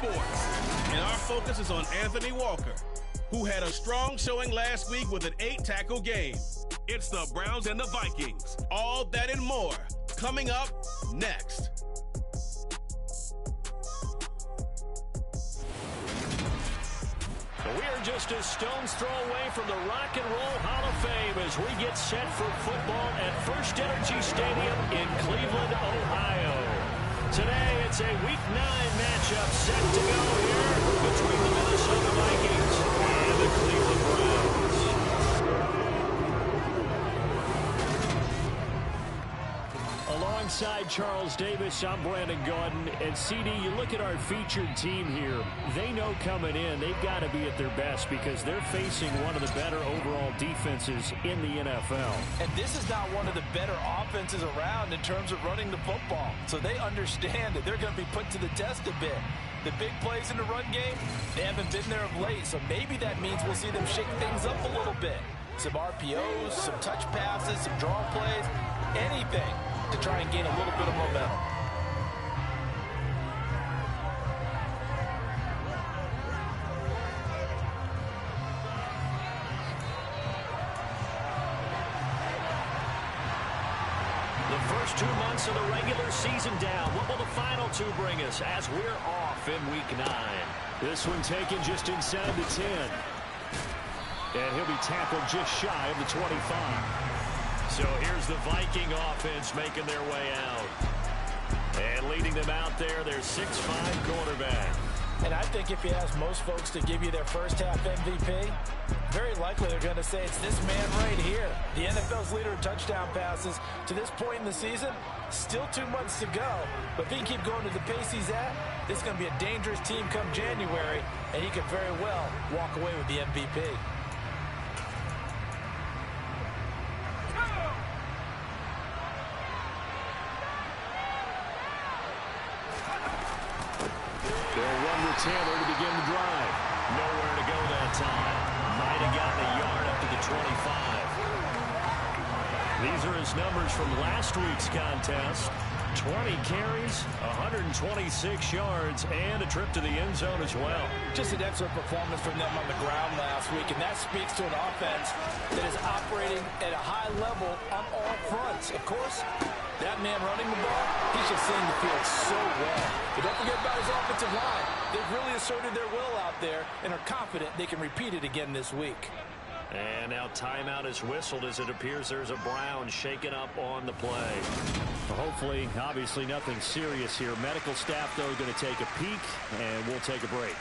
sports. And our focus is on Anthony Walker, who had a strong showing last week with an 8-tackle game. It's the Browns and the Vikings. All that and more coming up next. We're just a stone's throw away from the Rock and Roll Hall of Fame as we get set for football at First Energy Stadium in Cleveland, Ohio. Today, it's a Week 9 matchup set to go here between the Minnesota Vikings and the Cleveland Browns. Alongside Charles Davis, I'm Brandon Gaudin. And CD, you look at our featured team here. They know coming in they've got to be at their best because they're facing one of the better overall defenses in the NFL. And this is not one of the better offenses around in terms of running the football. So they understand that they're going to be put to the test a bit. The big plays in the run game, they haven't been there of late. So maybe that means we'll see them shake things up a little bit. Some RPOs, some touch passes, some draw plays, anything to try and gain a little bit of momentum. The first 2 months of the regular season down. What will the final 2 bring us as we're off in Week 9? This one taken just inside the 10. And he'll be tackled just shy of the 25. So here's the Viking offense making their way out. And leading them out there, their 6'5" quarterback. And I think if you ask most folks to give you their first half MVP, very likely they're going to say it's this man right here. The NFL's leader in touchdown passes to this point in the season. Still 2 months to go. But if he can keep going to the pace he's at, this is going to be a dangerous team come January. And he could very well walk away with the MVP. Taylor to begin the drive. Nowhere to go that time. Might have gotten a yard up to the 25. These are his numbers from last week's contest. 20 carries, 126 yards, and a trip to the end zone as well. Just an excellent performance from them on the ground last week, and that speaks to an offense that is operating at a high level on all fronts. Of course, that man running the ball, he's just seeing the field so well. But don't forget about his offensive line. They've really asserted their will out there and are confident they can repeat it again this week. And now timeout is whistled as it appears there's a Brown shaken up on the play. Hopefully, obviously nothing serious here. Medical staff, though, going to take a peek, and we'll take a break.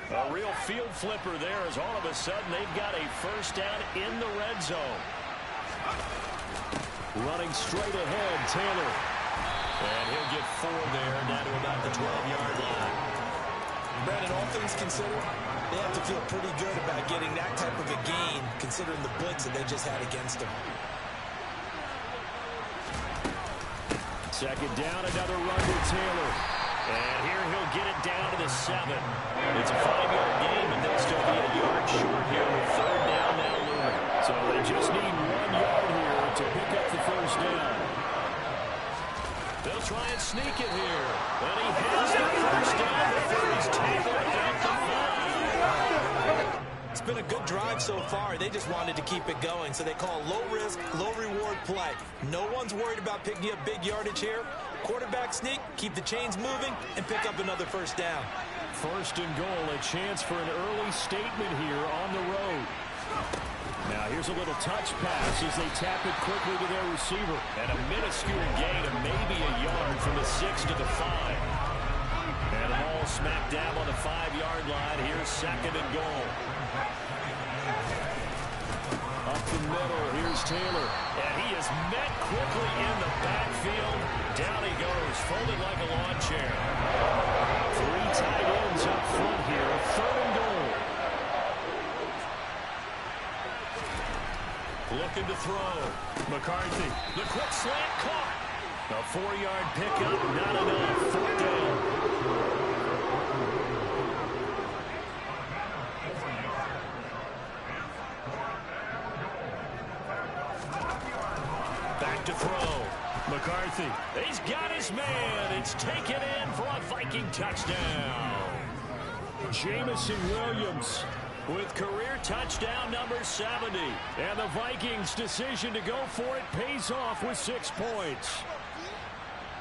A real field flipper there as all of a sudden they've got a first down in the red zone. Running straight ahead, Taylor. And he'll get 4 there, down to about the 12-yard line. Brandon, all things considered, they have to feel pretty good about getting that type of a gain, considering the blitz that they just had against them. Second down, another run with Taylor. And here he'll get it down to the 7. It's a 5-yard gain, and they'll still be a yard short here with third down now looming. So they just need 1 yard here to pick up the first down. They'll try and sneak it here. And he has the first down before he's tackled at the 5. It's been a good drive so far. They just wanted to keep it going, so they call low-risk, low-reward play. No one's worried about picking up big yardage here. Quarterback sneak, keep the chains moving, and pick up another first down. First and goal, a chance for an early statement here on the road. Now here's a little touch pass as they tap it quickly to their receiver. And a minuscule gain of maybe a yard from the 6 to the 5. And the ball smack dab on the 5-yard line. Here's second and goal. Up the middle, here's Taylor. And he is met quickly in the backfield. Down he goes, folded like a lawn chair. 3 tight ends up front here. Third and goal. Looking to throw. McCarthy, the quick slant caught. A 4-yard pickup, not enough. Fourth down. Back to throw. McCarthy, he's got his man. It's taken in for a Viking touchdown. Jamison Williams with career touchdown number 70. And the Vikings' decision to go for it pays off with 6 points.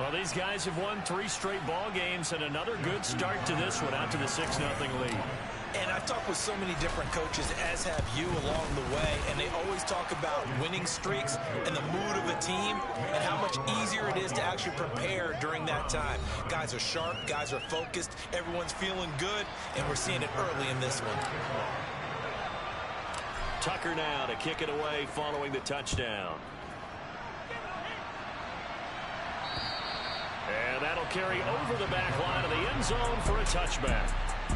Well, these guys have won 3 straight ball games and another good start to this one out to the 6-0 lead. And I've talked with so many different coaches, as have you, along the way, and they always talk about winning streaks and the mood of a team and how much easier it is to actually prepare during that time. Guys are sharp, guys are focused, everyone's feeling good, and we're seeing it early in this one. Tucker now to kick it away following the touchdown. And that'll carry over the back line of the end zone for a touchback.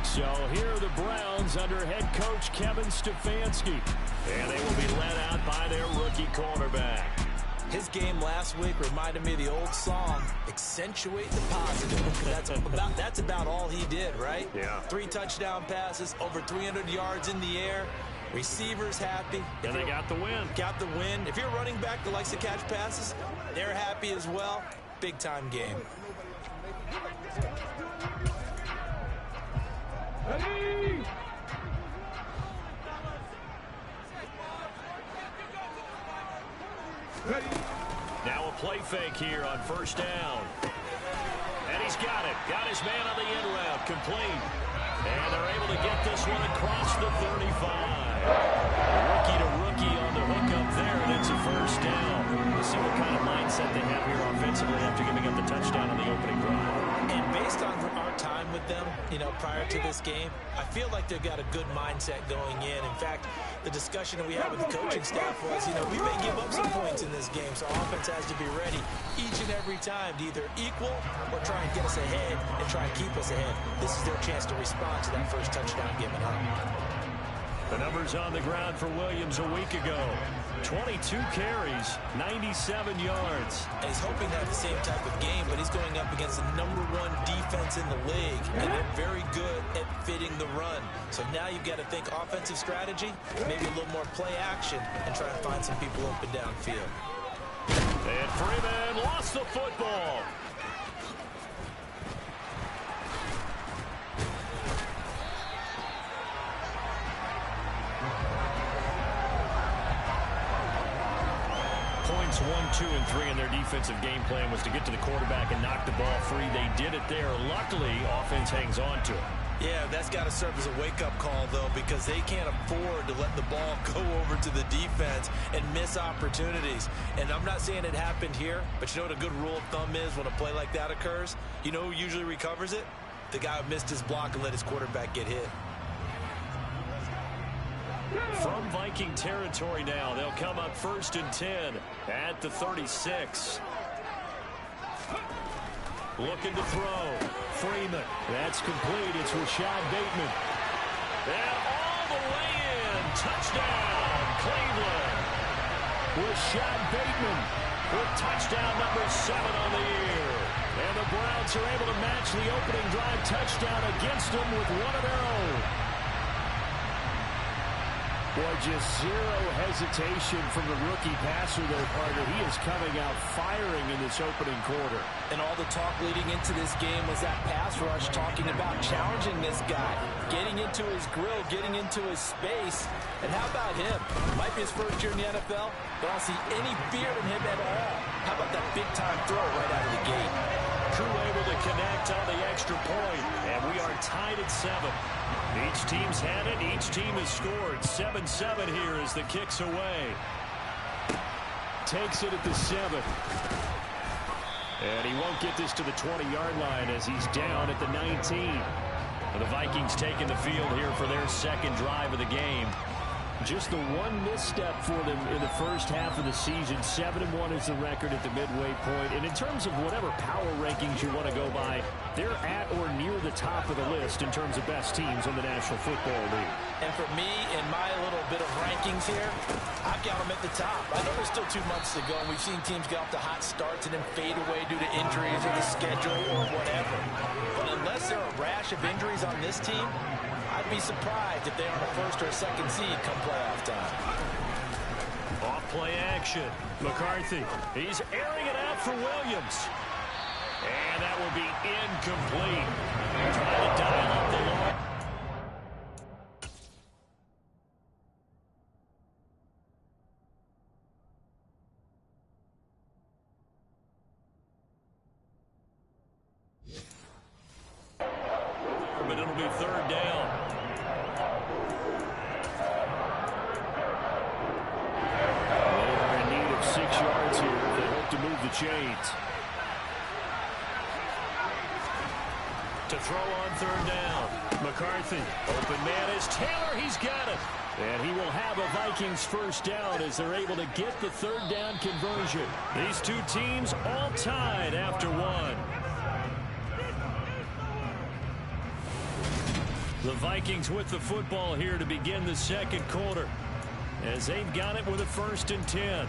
So here are the Browns under head coach Kevin Stefanski. And they will be led out by their rookie cornerback. His game last week reminded me of the old song, accentuate the positive. That's about all he did, right? Yeah. 3 touchdown passes, over 300 yards in the air. Receivers happy. And they got the win. Got the win. If you're running back that likes to catch passes, they're happy as well. Big-time game. Now a play fake here on first down. And he's got it. Got his man on the end route. Complete. And they're able to get this one across the 35. Rookie to rookie on the hook up there, and it's a first down. We'll see what kind of mindset they have here offensively after giving up the touchdown on the opening drive. And based on our time with them, prior to this game, I feel like they've got a good mindset going in. In fact, the discussion that we had with the coaching staff was, we may give up some points in this game, so our offense has to be ready each and every time to either equal or try and get us ahead and try and keep us ahead. This is their chance to respond to that first touchdown given up. The numbers on the ground for Williams a week ago. 22 carries, 97 yards. And he's hoping to have the same type of game, but he's going up against the #1 defense in the league, and they're very good at fitting the run. So now you've got to think offensive strategy, maybe a little more play action, and try and find some people open downfield. And Freeman lost the football. Points 1, 2, and 3 in their defensive game plan was to get to the quarterback and knock the ball free. They did it there. Luckily, offense hangs on to it. Yeah, that's got to serve as a wake-up call, though, because they can't afford to let the ball go over to the defense and miss opportunities. And I'm not saying it happened here, but you know what a good rule of thumb is when a play like that occurs? You know who usually recovers it? The guy who missed his block and let his quarterback get hit. From Viking territory now, they'll come up 1st and 10 at the 36. Looking to throw. Freeman. That's complete. It's Rashad Bateman. And all the way in. Touchdown, Cleveland. Rashad Bateman with touchdown number 7 on the year. And the Browns are able to match the opening drive touchdown against them with one of their own. Boy, just zero hesitation from the rookie passer there, partner. He is coming out firing in this opening quarter. And all the talk leading into this game was that pass rush, talking about challenging this guy, getting into his grill, getting into his space. And how about him? Might be his first year in the NFL, but I don't see any fear in him at all. How about that big-time throw right out of the gate? Drew able to connect on the extra point, and we are tied at 7. Each team's had it. Each team has scored. 7-7 here as the kick's away. Takes it at the 7. And he won't get this to the 20-yard line as he's down at the 19. And the Vikings taking the field here for their second drive of the game. Just the one misstep for them in the first half of the season. 7-1 is the record at the midway point. And in terms of whatever power rankings you want to go by, they're at or near the top of the list in terms of best teams in the National Football League. And for me, in my little bit of rankings here, I've got them at the top. I know there's still 2 months to go, and we've seen teams get off to hot starts and then fade away due to injuries or the schedule or whatever. But unless there are a rash of injuries on this team, I'd be surprised if they aren't a 1st or a 2nd seed come playoff time. Off play action. McCarthy. He's airing it out for Williams. And that will be incomplete. Trying to dial up the long. But it'll be third down. They are in need of 6 yards here if they hope to move the chains. To throw on third down. McCarthy. Open man is Taylor. He's got it. And he will have a Vikings first down as they're able to get the third down conversion. These two teams all tied after one. The Vikings with the football here to begin the second quarter as they've got it with a 1st and 10.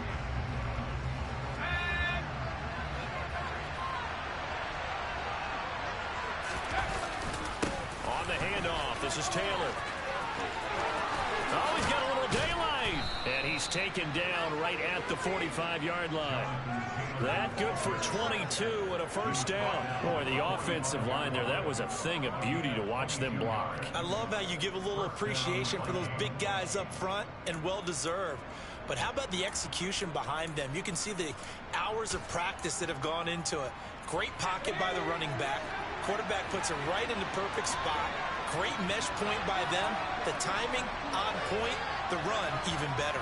On the handoff, this is Taylor. Oh, he's got a little daylight. And he's taken down right at the 45-yard line. That good for 22 and a first down. Boy, the offensive line there, that was a thing of beauty to watch them block. I love how you give a little appreciation for those big guys up front, and well-deserved. But how about the execution behind them? You can see the hours of practice that have gone into it. Great pocket by the running back. Quarterback puts it right in the perfect spot. Great mesh point by them. The timing on point. The run even better.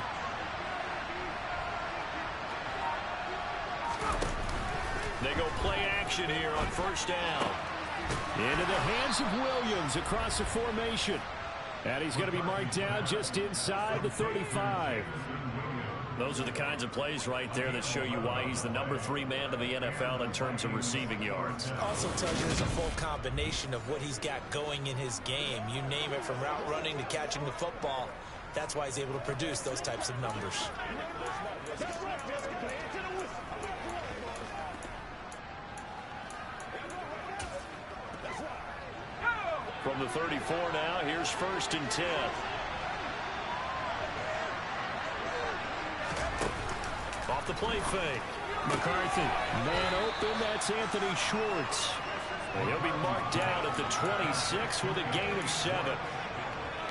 They go play action here on first down. Into the hands of Williams across the formation. And he's going to be marked down just inside the 35. Those are the kinds of plays right there that show you why he's the number 3 man in the NFL in terms of receiving yards. Also tells you there's a full combination of what he's got going in his game. You name it, from route running to catching the football. That's why he's able to produce those types of numbers. From the 34 now, here's 1st and 10. Off the play fake. McCarthy. Man open, that's Anthony Schwartz. And he'll be marked down at the 26 with a gain of 7.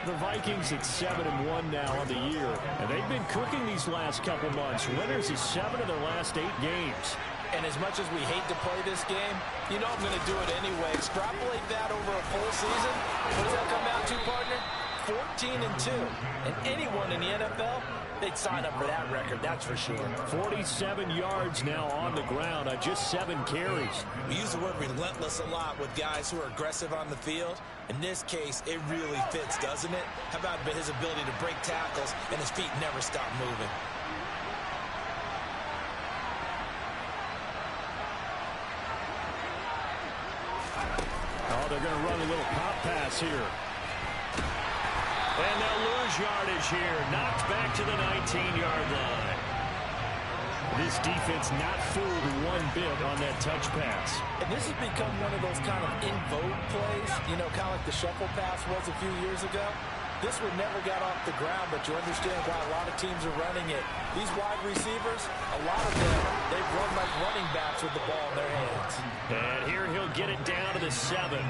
The Vikings at 7-1 now on the year. And they've been cooking these last couple months. Winners of 7 of their last 8 games. And as much as we hate to play this game, you know I'm going to do it anyway. Extrapolate that over a full season. What does that come out to, partner? 14-2. And anyone in the NFL, they'd sign up for that record, that's for sure. 47 yards now on the ground on just 7 carries. We use the word relentless a lot with guys who are aggressive on the field. In this case, it really fits, doesn't it? How about his ability to break tackles and his feet never stop moving? Oh, they're going to run a little pop pass here. And they'll lose yardage here. Knocked back to the 19-yard line. This defense not fooled one bit on that touch pass. And this has become one of those kind of in vogue plays, you know, kind of like the shuffle pass was a few years ago. This one never got off the ground, but you understand why a lot of teams are running it. These wide receivers, a lot of them, they run like running backs with the ball in their hands. And here he'll get it down to the 7.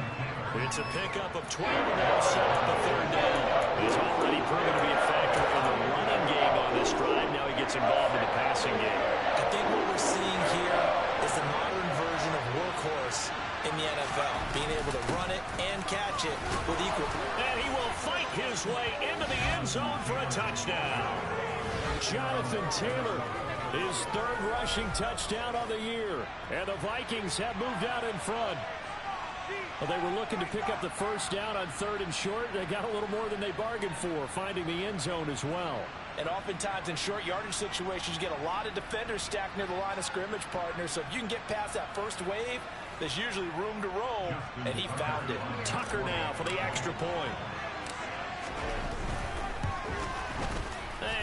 It's a pickup of 12, and that'll set up a third down. He's already proven to be a factor in the running game on this drive. Now he gets involved in the passing game. I think what we're seeing here is the modern version of workhorse in the NFL, being able to run it and catch it with equal. And he will fight his way into the end zone for a touchdown. Jonathan Taylor, his 3rd rushing touchdown of the year. And the Vikings have moved out in front. Well, they were looking to pick up the first down on 3rd and short. They got a little more than they bargained for, finding the end zone as well. And oftentimes in short yardage situations, you get a lot of defenders stacked near the line of scrimmage, partner. So if you can get past that first wave, there's usually room to roam, and he found it. Tucker now for the extra point.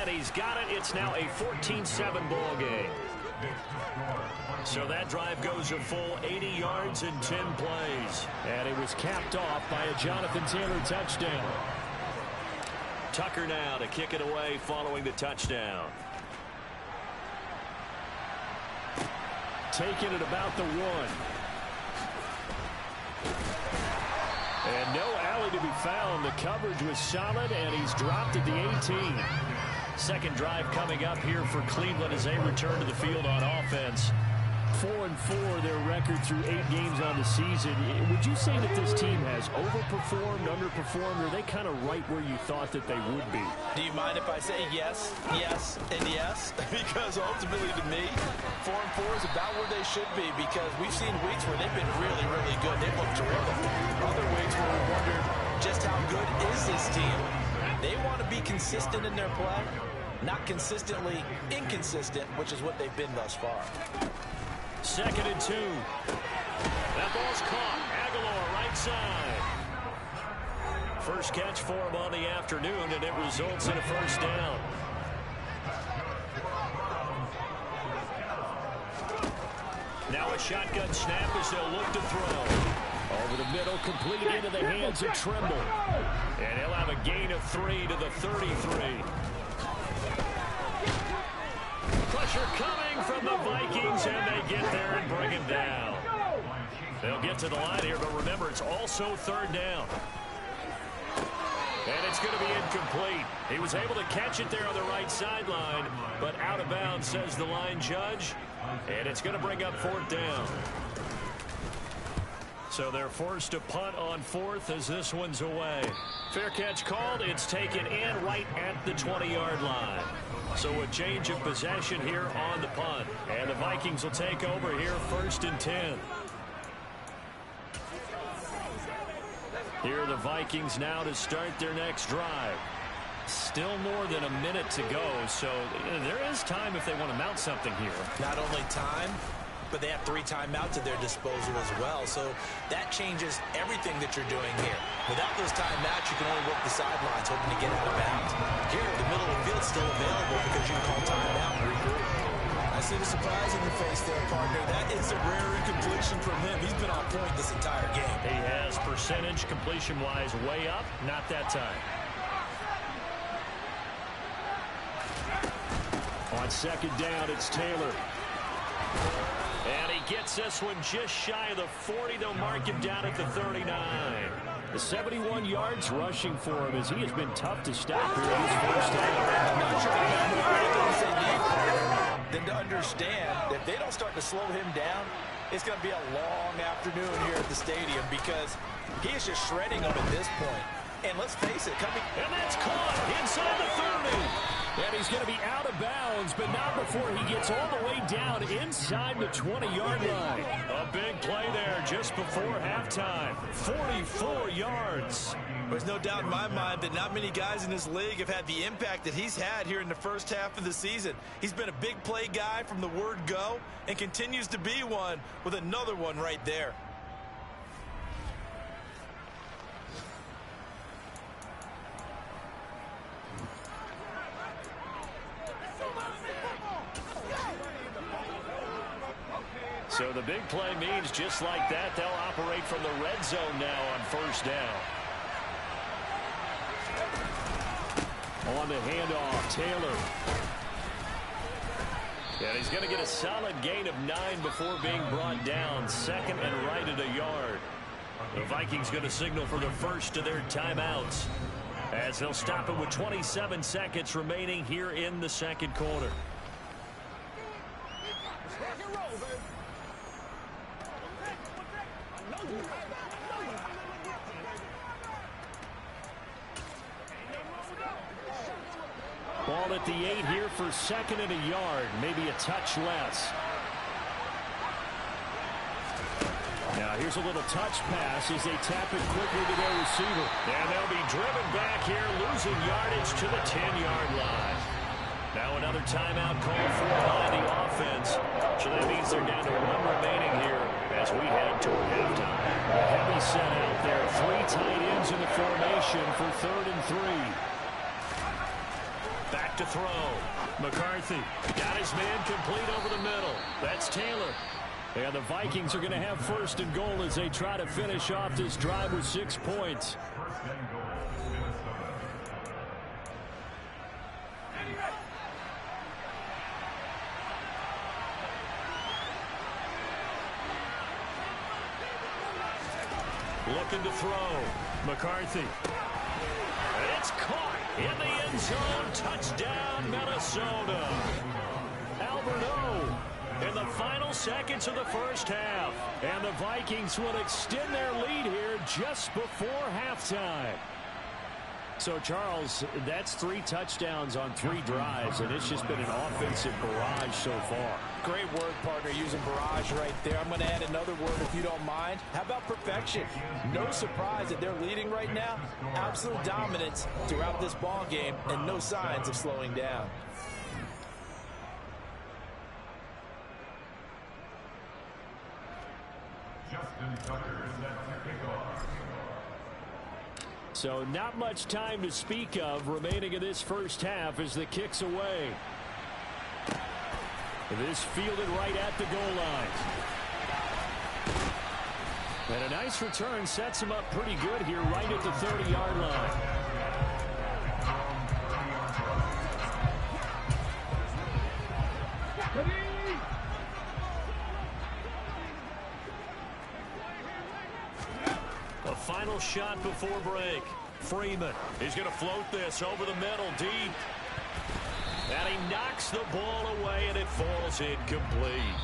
And he's got it. It's now a 14-7 ball game. So that drive goes a full 80 yards in 10 plays. And it was capped off by a Jonathan Taylor touchdown. Tucker now to kick it away following the touchdown. taken at about the 1. And no alley to be found. The coverage was solid, and he's dropped at the 18. Second drive coming up here for Cleveland as they return to the field on offense. 4-4 their record through 8 games on the season. Would you say that this team has overperformed, underperformed, or are they kind of right where you thought that they would be? Do you mind if I say yes, yes, and yes? Because ultimately to me, 4-4 is about where they should be, because we've seen weeks where they've been really, really good. They've looked terrific. Other weeks where we wondered just how good is this team. They want to be consistent in their play, not consistently inconsistent, which is what they've been thus far. 2nd and 2. That ball's caught. Aguilar right side. First catch for him on the afternoon, and it results in a first down. Now a shotgun snap as they'll look to throw. Over the middle, completed into the hands of Trimble. And he'll have a gain of 3 to the 33. Pressure coming from the Vikings, and they get there and bring him down. They'll get to the line here, but remember, it's also 3rd down. And it's going to be incomplete. He was able to catch it there on the right sideline, but out of bounds, says the line judge. And it's going to bring up 4th down. So they're forced to punt on 4th as this one's away. Fair catch called. It's taken in right at the 20-yard line. So a change of possession here on the punt. And the Vikings will take over here 1st and 10. Here are the Vikings now to start their next drive. Still more than a minute to go, so there is time if they want to mount something here. Not only time, but they have 3 timeouts at their disposal as well. So that changes everything that you're doing here. Without those timeouts, you can only work the sidelines, hoping to get out of bounds. Here, the middle of the field's still available because you can call timeout and regroup. I see the surprise in your face there, partner. That is a rare incompletion from him. He's been on point this entire game. He has percentage completion-wise way up. Not that time. On 2nd down, it's Taylor. And he gets this one just shy of the 40. They'll mark him down at the 39. The 71 yards rushing for him as he has been tough to stop here in his first half. I'm not sure they have more confidence they need than to understand that if they don't start to slow him down, it's going to be a long afternoon here at the stadium because he is just shredding them at this point. And let's face it, and that's caught inside the 30. And he's going to be out of bounds, but not before he gets all the way down inside the 20-yard line. A big play there just before halftime. 44 yards. There's no doubt in my mind that not many guys in this league have had the impact that he's had here in the first half of the season. He's been a big play guy from the word go and continues to be one with another one right there. So the big play means just like that, they'll operate from the red zone now on 1st down. On the handoff, Taylor. And he's going to get a solid gain of 9 before being brought down. 2nd and right at a yard. The Vikings going to signal for the first of their timeouts as they'll stop it with 27 seconds remaining here in the 2nd quarter. Ball at the 8 here for 2nd and a yard, maybe a touch less. Now here's a little touch pass as they tap it quickly to their receiver. And they'll be driven back here, losing yardage to the 10-yard line. Now another timeout call for by the offense. So that means they're down to 1 remaining here as we head toward halftime. A heavy set out there. 3 tight ends in the formation for 3rd and 3. Back to throw. McCarthy got his man complete over the middle. That's Taylor. And the Vikings are going to have 1st and goal as they try to finish off this drive with 6 points. Looking to throw. McCarthy. It's caught in the end zone. Touchdown, Minnesota. Albert O in the final seconds of the first half. And the Vikings will extend their lead here just before halftime. So, Charles, that's 3 touchdowns on 3 drives, and it's just been an offensive barrage so far. Great word, partner, using barrage right there. I'm going to add another word if you don't mind. How about perfection? No surprise that they're leading right now. Absolute dominance throughout this ball game, and no signs of slowing down. So not much time to speak of remaining in this first half as the kick's away. This fielded right at the goal line. And a nice return sets him up pretty good here right at the 30-yard line. A final shot before break. Freeman is going to float this over the middle deep. And he knocks the ball away, and it falls incomplete.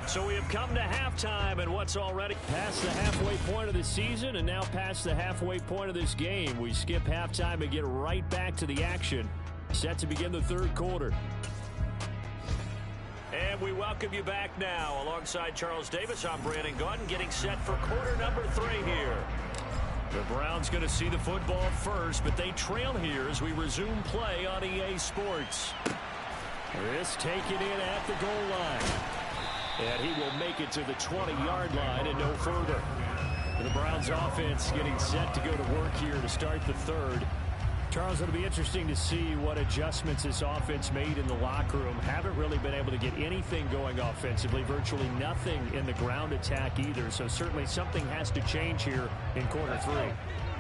So we have come to halftime, and what's already past the halfway point of the season and now past the halfway point of this game. We skip halftime and get right back to the action. Set to begin the third quarter. And we welcome you back now. Alongside Charles Davis, I'm Brandon Gaudin, getting set for quarter number 3 here. The Browns going to see the football first, but they trail here as we resume play on EA Sports. This taken in at the goal line. And he will make it to the 20-yard line and no further. The Browns offense getting set to go to work here to start the third. Charles, it'll be interesting to see what adjustments this offense made in the locker room. Haven't really been able to get anything going offensively, virtually nothing in the ground attack either. So certainly something has to change here in quarter 3.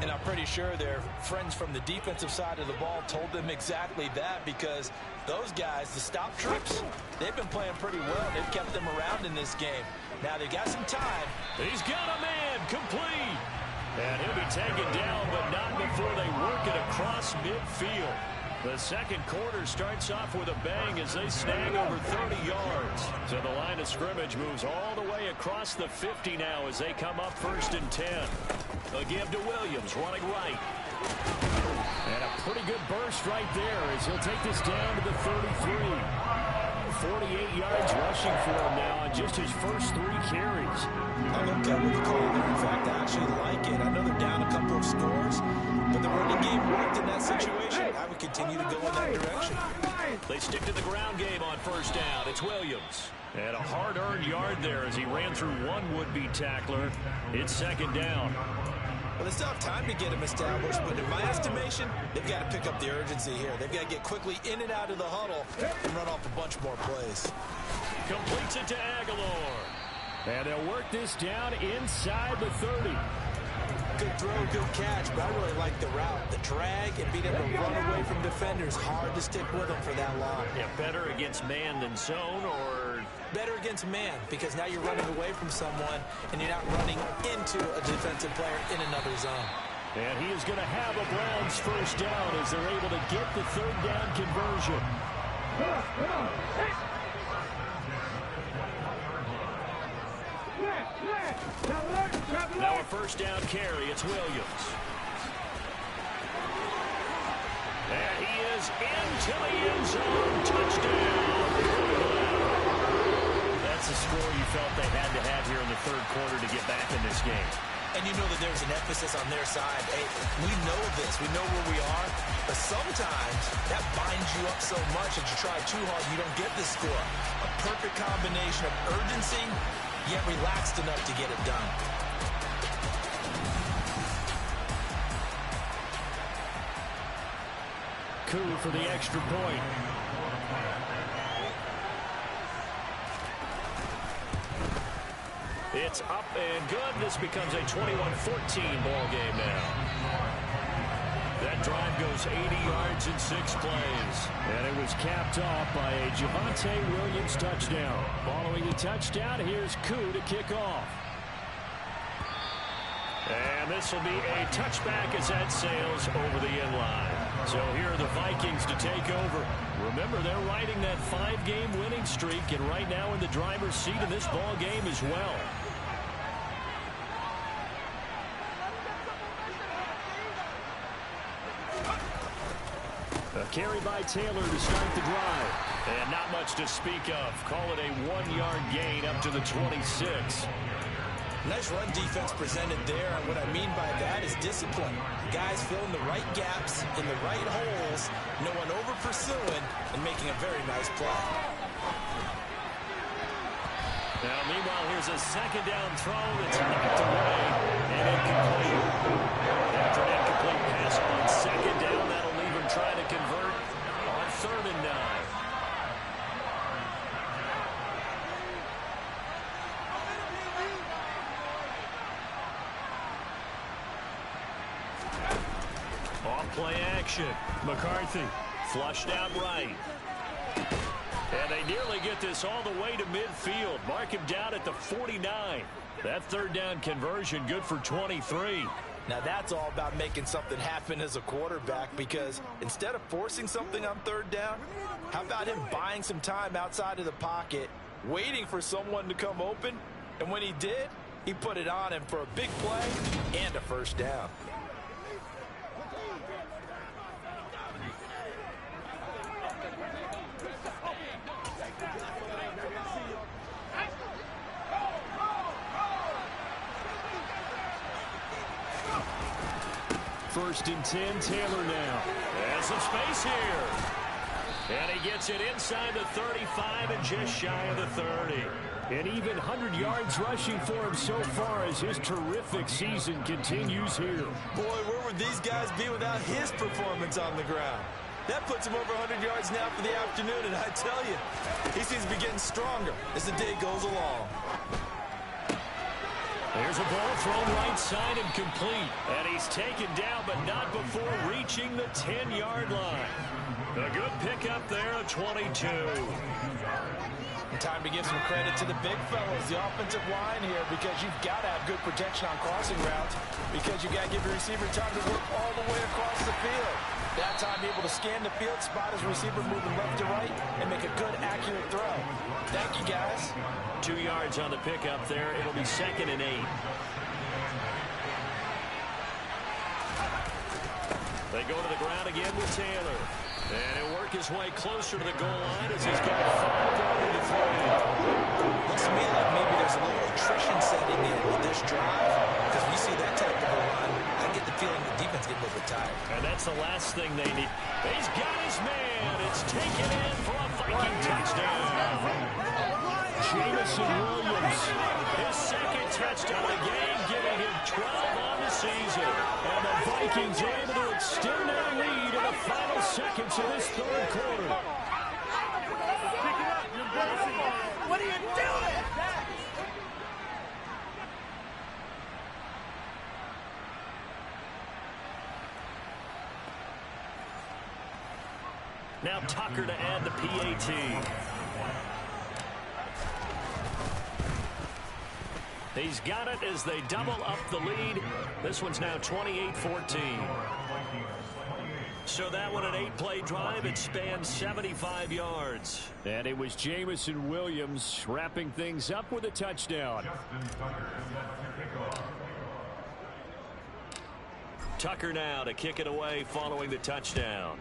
And I'm pretty sure their friends from the defensive side of the ball told them exactly that, because those guys, the stop troops, they've been playing pretty well. They've kept them around in this game. Now they got some time. He's got a man complete. And he'll be taken down, but not before they work it across midfield. The second quarter starts off with a bang as they snag over 30 yards. So the line of scrimmage moves all the way across the 50 now as they come up 1st and 10. A give to Williams, running right. And a pretty good burst right there as he'll take this down to the 33. 48 yards rushing for him now on just his first 3 carries. I'm okay with the call there. In fact, I actually like it. I know they're down a couple of scores, but the running game worked in that situation. I would continue to go in that direction. They stick to the ground game on 1st down. It's Williams. And a hard-earned yard there as he ran through one would-be tackler. It's 2nd down. Well, they still have time to get him established, but in my estimation, they've got to pick up the urgency here. They've got to get quickly in and out of the huddle and run off a bunch more plays. Completes it to Aguilar. And they'll work this down inside the 30. Good throw, good catch, but I really like the route. The drag and being able to run away from defenders, hard to stick with them for that long. Yeah, better against man than zone, or better against man, because now you're running away from someone and you're not running into a defensive player in another zone. And he is going to have a Browns 1st down as they're able to get the 3rd down conversion. Now a 1st down carry. It's Williams. And he is into the end zone. Touchdown. That's the score you felt they had to have here in the 3rd quarter to get back in this game. And you know that there's an emphasis on their side. Hey, we know this. We know where we are. But sometimes that binds you up so much that you try too hard, you don't get the score. A perfect combination of urgency, yet relaxed enough to get it done. Coup for the extra point. It's up and good. This becomes a 21-14 ball game now. That drive goes 80 yards in 6 plays. And it was capped off by a Javonte Williams touchdown. Following the touchdown, here's Koo to kick off. this will be a touchback as that sails over the end line. So here are the Vikings to take over. Remember, they're riding that 5-game winning streak, and right now in the driver's seat of this ball game as well. A carry by Taylor to start the drive. And not much to speak of. Call it a 1-yard gain up to the 26. Nice run defense presented there, and what I mean by that is discipline. Guys filling the right gaps in the right holes, no one over-pursuing, and making a very nice play. Now, meanwhile, here's a second down throw that's knocked away and incomplete. After an incomplete pass on second down, that'll leave him trying to convert on 3rd and 9. Off-play action. McCarthy flushed out right. And they nearly get this all the way to midfield. Mark him down at the 49. That 3rd down conversion good for 23. Now that's all about making something happen as a quarterback, because instead of forcing something on 3rd down, how about him buying some time outside of the pocket, waiting for someone to come open, and when he did, he put it on him for a big play and a 1st down. First and 10, Taylor now. Has some space here. And he gets it inside the 35 and just shy of the 30. And even 100 yards rushing for him so far as his terrific season continues here. Boy, where would these guys be without his performance on the ground? That puts him over 100 yards now for the afternoon, and I tell you, he seems to be getting stronger as the day goes along. There's a ball thrown right side and complete. And he's taken down, but not before reaching the 10-yard line. A good pickup there at 22. And time to give some credit to the big fellas, the offensive line here, because you've got to have good protection on crossing routes, because you've got to give the receiver time to work all the way across the field. That time, be able to scan the field, spot his receiver moving left to right, and make a good, accurate throw. Thank you, guys. 2 yards on the pickup there. It'll be 2nd and 8. They go to the ground again with Taylor. And he'll work his way closer to the goal line as he's got 5 going to throw. Looks to me like maybe there's a little attrition setting in with this drive, because when you see that type of a run, I get the feeling the defense getting a little bit tired. And that's the last thing they need. He's got his man. It's taken in for a Viking touchdown. Jamison Williams, his 2nd touchdown of the game, giving him 12 on the season. And the Vikings are able to extend their lead in the final seconds of this 3rd quarter. Pick it up, you're embarrassing. What are you doing? Now Tucker to add the PAT. He's got it as they double up the lead. This one's now 28-14. So that one, an 8-play drive. It spans 75 yards. And it was Jamison Williams wrapping things up with a touchdown. Tucker now to kick it away following the touchdown.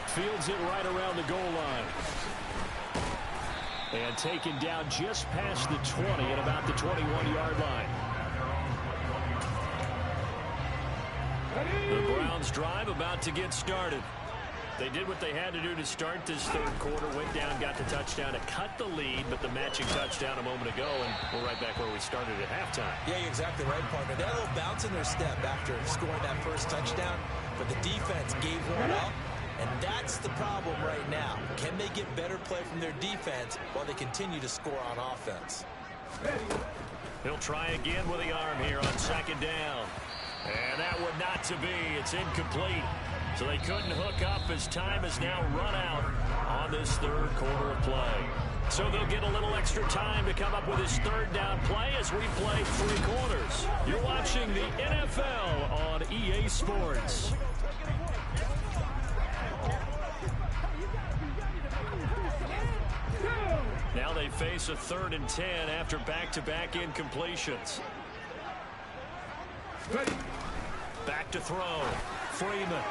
Fields it right around the goal line. And taken down just past the 20 at about the 21-yard line. The Browns drive about to get started. They did what they had to do to start this 3rd quarter. Went down, got the touchdown to cut the lead, but the matching touchdown a moment ago, and we're right back where we started at halftime. Yeah, you're exactly right, partner. They had a little bounce in their step after scoring that first touchdown, but the defense gave one up. And that's the problem right now. Can they get better play from their defense while they continue to score on offense? He'll try again with the arm here on 2nd down. And that would not to be. It's incomplete. So they couldn't hook up as time has now run out on this 3rd quarter of play. So they'll get a little extra time to come up with his third down play as we play 3 quarters. You're watching the NFL on EA Sports. Now they face a 3rd and 10 after back-to-back incompletions. Back to throw. Freeman.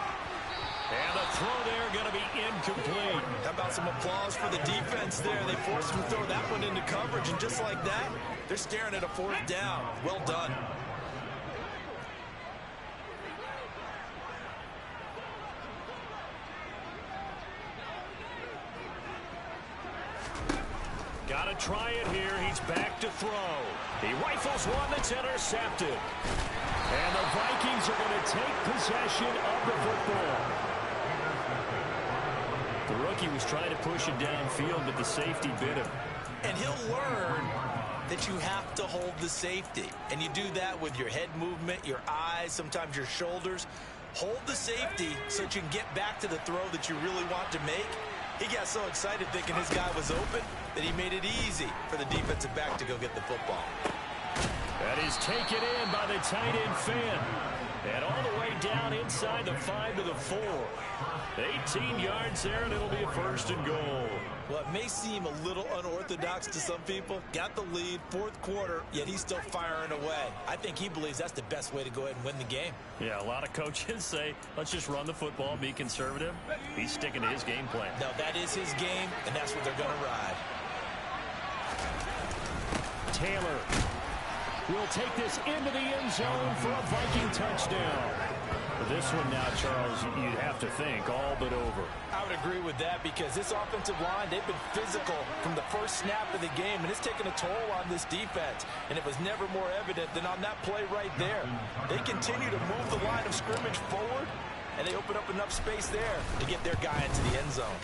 And the throw there going to be incomplete. How about some applause for the defense there? They forced him to throw that one into coverage, and just like that, they're staring at a 4th down. Well done. Got to try it here. He's back to throw. He rifles one that's intercepted. And the Vikings are going to take possession of the football. The rookie was trying to push it downfield, but the safety bit him. And he'll learn that you have to hold the safety. And you do that with your head movement, your eyes, sometimes your shoulders. Hold the safety so that you can get back to the throw that you really want to make. He got so excited thinking his guy was open that he made it easy for the defensive back to go get the football. That is taken in by the tight end Finn. And all the way down inside the 5 to the 4. 18 yards there, and it'll be a 1st and goal. Well, it may seem a little unorthodox to some people. Got the lead, 4th quarter, yet he's still firing away. I think he believes that's the best way to go ahead and win the game. Yeah, a lot of coaches say, let's just run the football, be conservative. He's sticking to his game plan. No, that is his game, and that's what they're going to ride. Taylor will take this into the end zone for a Viking touchdown. But this one now, Charles, you'd have to think all but over. I would agree with that because this offensive line, they've been physical from the first snap of the game, and it's taken a toll on this defense. And it was never more evident than on that play right there. They continue to move the line of scrimmage forward, and they open up enough space there to get their guy into the end zone.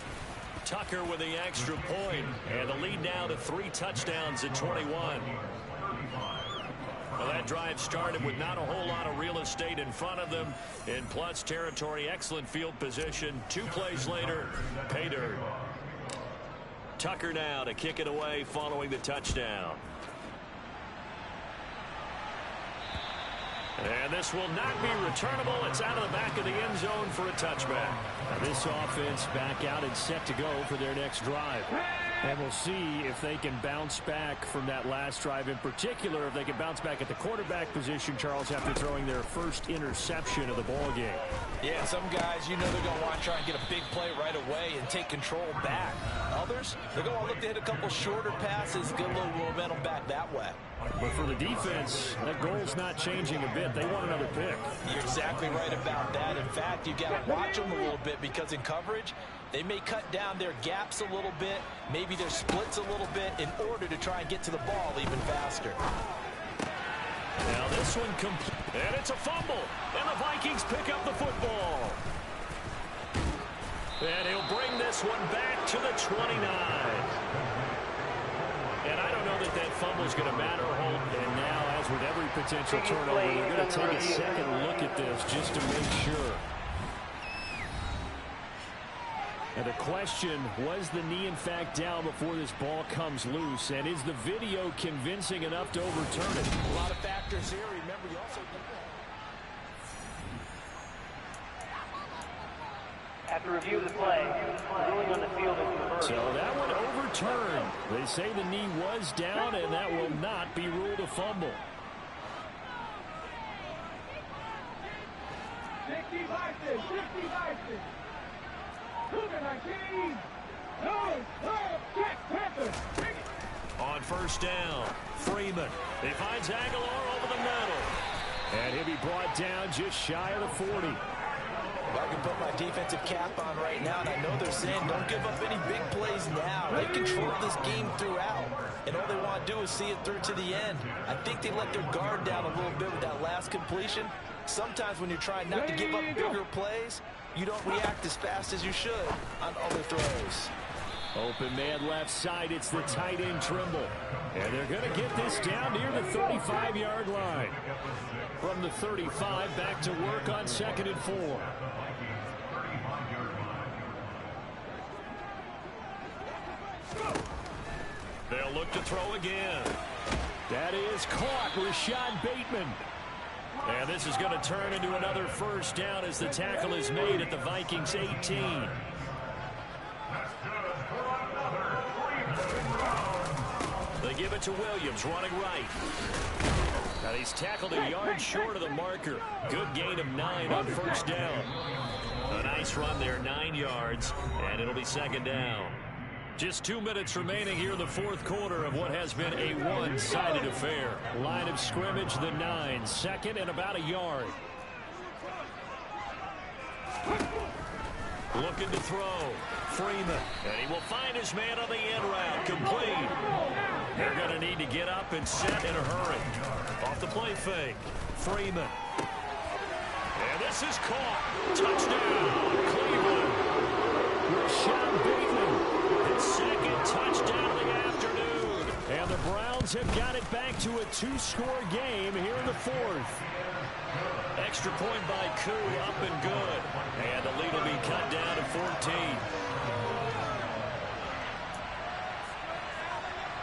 Tucker with the extra point, and the lead now to 3 touchdowns at 21. Well, that drive started with not a whole lot of real estate in front of them. In plus territory, excellent field position. 2 plays later, pay dirt. Tucker now to kick it away following the touchdown. And this will not be returnable. It's out of the back of the end zone for a touchback. Now this offense back out and set to go for their next drive. And we'll see if they can bounce back from that last drive. In particular, if they can bounce back at the quarterback position, Charles, after throwing their first interception of the ball game. Yeah, some guys, you know they're going to want to try and get a big play right away and take control back. Others, they're going to look to hit a couple shorter passes, get a little momentum back that way. But for the defense, that goal's not changing a bit. They want another pick. You're exactly right about that. In fact, you got to watch them a little bit because in coverage, they may cut down their gaps a little bit, maybe their splits a little bit in order to try and get to the ball even faster. Now this one complete, and it's a fumble, and the Vikings pick up the football. And he'll bring this one back to the 29. And I don't know that that fumble's going to matter, Holt. And now, as with every potential turnover, we're going to take a second look at this just to make sure. And the question, was the knee in fact down before this ball comes loose? And is the video convincing enough to overturn it? A lot of factors here. Remember, you also... After review of the play, the ruling on the field is reversed. So that one overturned. They say the knee was down, and that will not be ruled a fumble. 60 Vikings, 60 Vikings. Cougar 19. No, Jack Panthers. On first down, Freeman. He finds Aguilar over the middle. And he'll be brought down just shy of the 40. I can put my defensive cap on right now, and I know they're saying don't give up any big plays now. They control this game throughout, and all they want to do is see it through to the end. I think they let their guard down a little bit with that last completion. Sometimes when you're trying not to give up bigger plays, you don't react as fast as you should on other throws. Open man left side, it's the tight end Trimble. And they're going to get this down near the 35-yard line. From the 35, back to work on 2nd and 4. to throw again. That is caught. Rashad Bateman. And this is going to turn into another first down as the tackle is made at the Vikings 18. They give it to Williams, running right. Now he's tackled a yard short of the marker. Good gain of 9 on first down. A nice run there, 9 yards, and it'll be second down. Just 2 minutes remaining here in the fourth quarter of what has been a one-sided affair. Line of scrimmage, the 9, second and about a yard. Looking to throw. Freeman. And he will find his man on the end route. Complete. They're going to need to get up and set in a hurry. Off the play fake. Freeman. And this is caught. Touchdown, Cleveland. Rashad Bateman. His second touchdown of the afternoon. And the Browns have got it back to a 2-score game here in the fourth. Extra point by Koo, up and good. And the lead will be cut down to 14.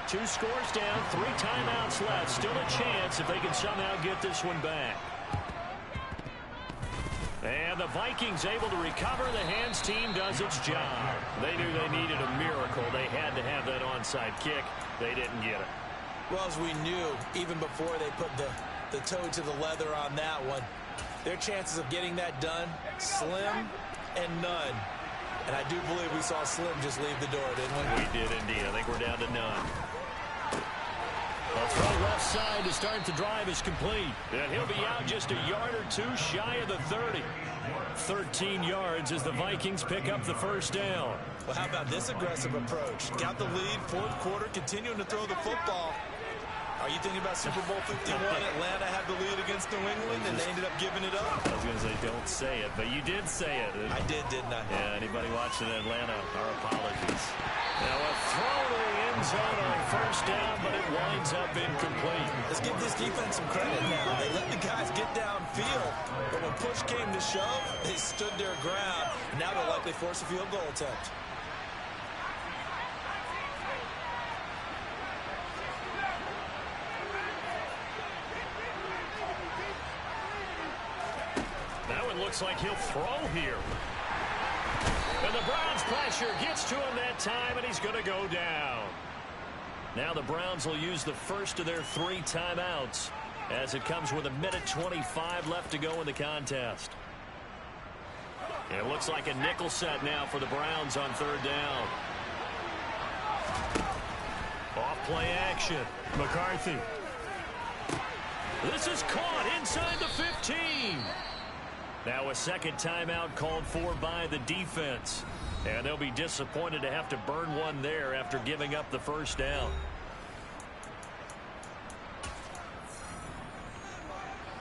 2 scores down, 3 timeouts left. Still a chance if they can somehow get this one back. And the Vikings able to recover. The hands team does its job. They knew they needed a miracle. They had to have that onside kick. They didn't get it. Well, as we knew, even before they put the toe to the leather on that one, their chances of getting that done, slim and none. And I do believe we saw Slim just leave the door, didn't we? We did indeed. I think we're down to none. A throw left side to start the drive is complete. And he'll be out just a yard or 2 shy of the 30. 13 yards as the Vikings pick up the first down. Well, how about this aggressive approach? Got the lead, fourth quarter, continuing to throw the football. Are you thinking about Super Bowl 51? Atlanta had the lead against New England, and they ended up giving it up. I was going to say, don't say it, but you did say it. I did, didn't I? Yeah, anybody watching Atlanta, our apologies. Now a throw to the end zone on first down, but it winds up incomplete. Let's give this defense some credit now. They let the guys get downfield, but when push came to shove, they stood their ground. Now they'll likely force a field goal attempt. Looks like he'll throw here. And the Browns pressure gets to him that time, and he's going to go down. Now the Browns will use the first of their 3 timeouts as it comes with 1:25 left to go in the contest. And it looks like a nickel set now for the Browns on third down. Off play action. McCarthy. This is caught inside the 15. Now a second timeout called for by the defense. And they'll be disappointed to have to burn one there after giving up the first down.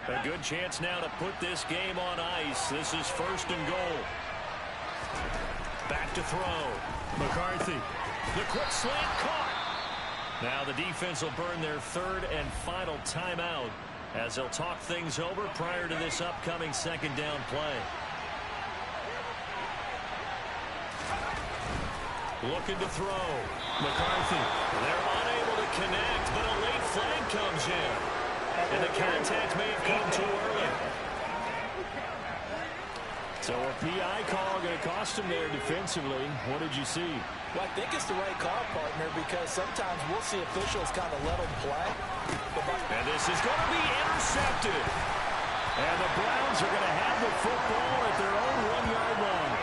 A good chance now to put this game on ice. This is first and goal. Back to throw. McCarthy. The quick slant caught. Now the defense will burn their third and final timeout as they'll talk things over prior to this upcoming second down play. Looking to throw. McCarthy. They're unable to connect, but a late flag comes in. And the contact may have come too early. So a PI call going to cost him there defensively. What did you see? Well, I think it's the right call, partner, because sometimes we'll see officials kind of let them play. And this is going to be intercepted. And the Browns are going to have the football at their own 1-yard line.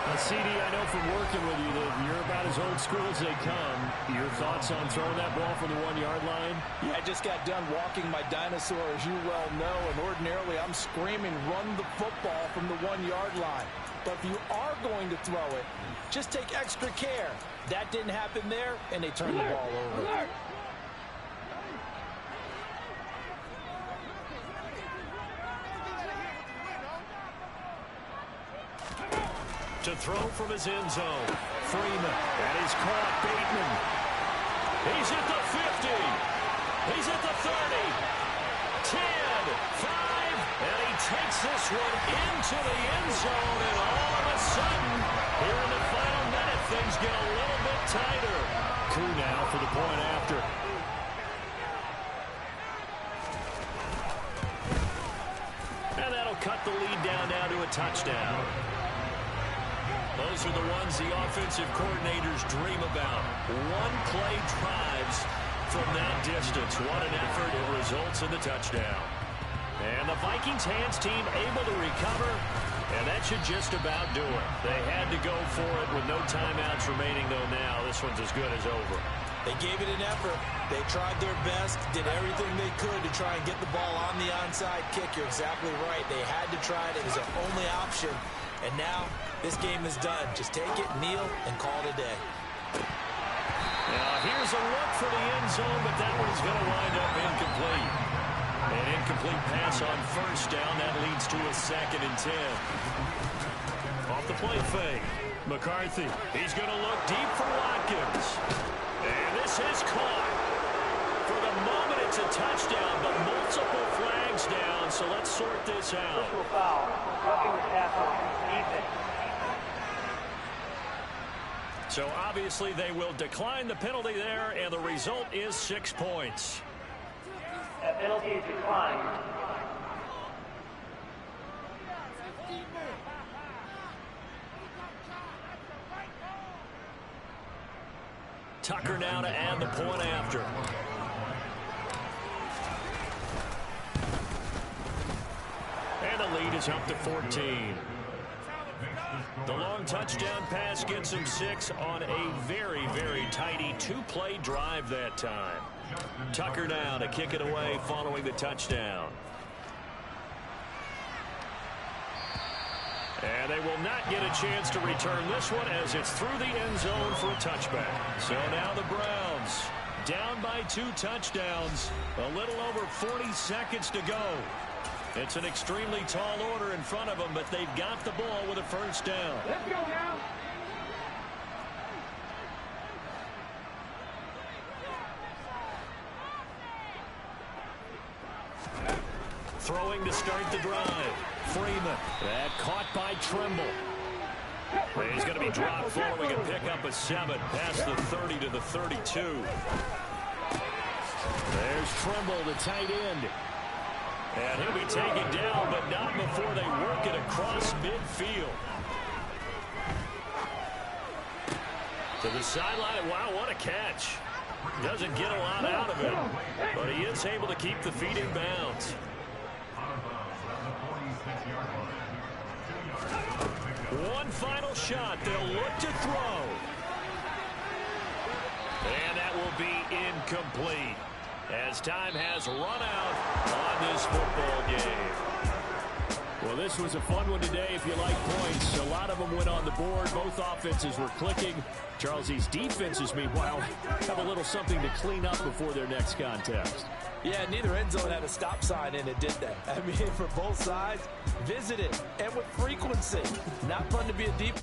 Now, CD, I know from working with you that you're about as old school as they come. Your thoughts on throwing that ball from the 1-yard line? Yeah, I just got done walking my dinosaur, as you well know, and ordinarily I'm screaming, run the football from the 1-yard line. But if you are going to throw it, just take extra care. That didn't happen there, and they turned the ball over. To throw from his end zone. Freeman. And he's caught. Bateman. He's at the 50. He's at the 30. 10. 5. And he takes this one into the end zone. And all of a sudden, here in the final minute, things get a little bit tighter. through now for the point after. And that'll cut the lead down now to a touchdown. Those are the ones the offensive coordinators dream about. One-play drives from that distance. What an effort. It results in the touchdown. And the Vikings hands team able to recover, and that should just about do it. They had to go for it with no timeouts remaining, though now this one's as good as over. They gave it an effort. They tried their best, did everything they could to try and get the ball on the onside kick. You're exactly right. They had to try it. It was their only option. And now this game is done. Just take it, kneel, and call it a day. Now here's a look for the end zone, but that one's going to wind up incomplete. An incomplete pass on first down. That leads to a 2nd and 10. Off the play fake. McCarthy. He's going to look deep for Watkins. And this is caught. For the moment, it's a touchdown, but multiple flags down, so let's sort this out. Personal foul. Roughing the tackle. Defense. So obviously they will decline the penalty there, and the result is 6 points. That penalty is declined. Tucker now to add the point after. And the lead is up to 14. The long touchdown pass gets him 6 on a very, very tidy 2-play drive that time. Tucker now to kick it away following the touchdown. And they will not get a chance to return this one as it's through the end zone for a touchback. So now the Browns down by 2 touchdowns. A little over 40 seconds to go. It's an extremely tall order in front of them, but they've got the ball with a first down. Let's go now. Throwing to start the drive. Freeman. That caught by Trimble. He's going to be dropped following a pickup of 7 past the 30 to the 32. There's Trimble, the tight end. And he'll be taken down, but not before they work it across midfield. To the sideline. Wow, what a catch. Doesn't get a lot out of it, but he is able to keep the feet in bounds. One final shot. They'll look to throw. And that will be incomplete as time has run out on this football game. Well, this was a fun one today if you like points. A lot of them went on the board. Both offenses were clicking. Charles, these defenses, meanwhile, have a little something to clean up before their next contest. Yeah, neither end zone had a stop sign in it, did they? I mean, for both sides, visit it, and with frequency. Not fun to be a deep...